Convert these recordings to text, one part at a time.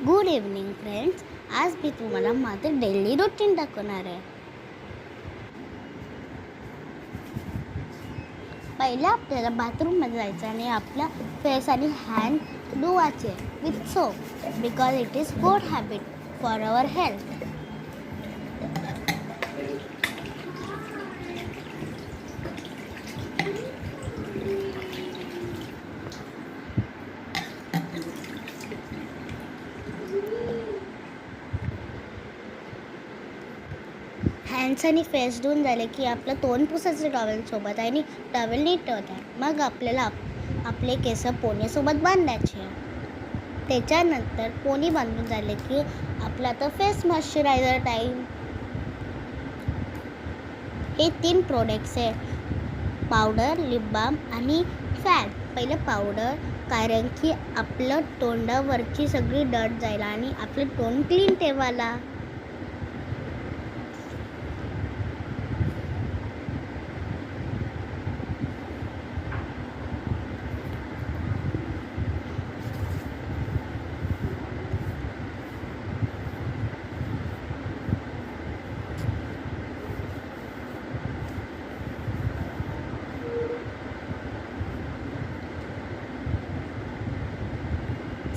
Good evening friends. आज मी तुम्हाला माझं डेली रुटीन दाखवणार आहे. पहिला आपल्याला बाथरूममध्ये जायचं आणि आपला फेस आणि हँड धुवायचे with soap because it is good habit for our health. Hands आणि फेस धुवून झाले की आपलं तोंड पुसायचं टॉवेलसोबत आणि टॉवेल नीट ठेवतात. मग आपल्याला आपले केस पोनीसोबत बांधायचे. त्याच्यानंतर पोनी बांधून झाले की आपला आता फेस मॉइश्चरायझर टाईम. हे 3 प्रोडक्ट्स आहे, पावडर, लिप बाम आणि फॅन. पहिलं पावडर, कारण की आपलं तोंडावरची सगळी डर्ट जायला आणि आपलं तोंड क्लीन ठेवायला.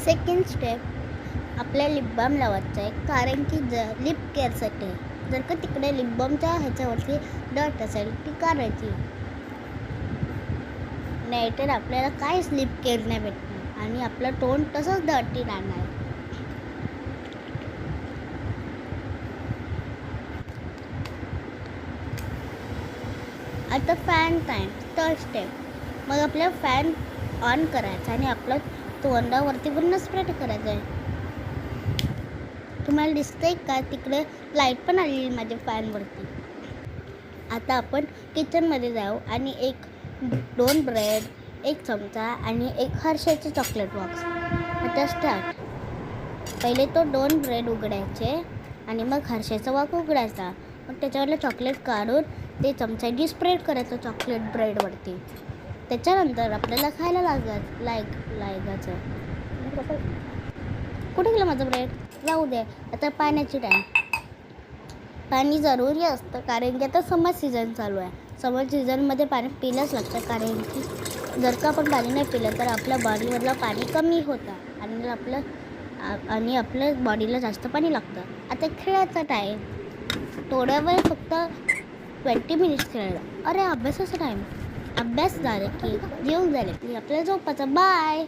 सेकंड स्टेप, आपल्या लिप बाम लावायचं आहे, कारण की लिप केअरसाठी. जर का तिकडे लिप बामच्या ह्याच्यावरती डर्ट असेल ती काढायची, नाहीतर आपल्याला काहीच लिप केअर नाही भेटणार आणि आपलं तोंड तसंच डर्टी राहणार. आता फॅन टाईम. थर्ड स्टेप, मग आपला फॅन ऑन करायचा आणि आपलं तोंडावरती पूर्ण स्प्रेड करायचं आहे. तुम्हाला दिसतंय का तिकडे लाईट पण आलेली माझ्या फॅनवरती. आता आपण किचनमध्ये जाऊ आणि 2 ब्रेड, 1 चमचा आणि 1 हर्षेचे चॉकलेट बॉक्स. आता स्टार्ट. पहिले तो 2 ब्रेड उघडायचे आणि मग हर्षेचा बॉक्स उघडायचा. मग त्याच्यावरलं चॉकलेट काढून ते चमच्यानी स्प्रेड करायचं चॉकलेट ब्रेडवरती. त्याच्यानंतर आपल्याला खायला लागायचं. कुठे गेलं माझं ब्रेड? राहू दे. आता पाण्याची टाईम. पाणी जरुरी असतं, कारण की आता समर सीझन चालू आहे. समर सीझनमध्ये पाणी पिलंच लागतं, कारण की जर का आपण पाणी नाही पिलं तर आपल्या बॉडीवरलं पाणी कमी होतं आणि आपल्या बॉडीला जास्त पाणी लागतं. आता खेळायचा टाईम. थोड्या वेळ फक्त 20 मिनिट्स खेळायला. अरे अभ्यासाचा टाईम. अभ्यास झाले की जेवण झाले की आपल्याला झोपायचं. बाय.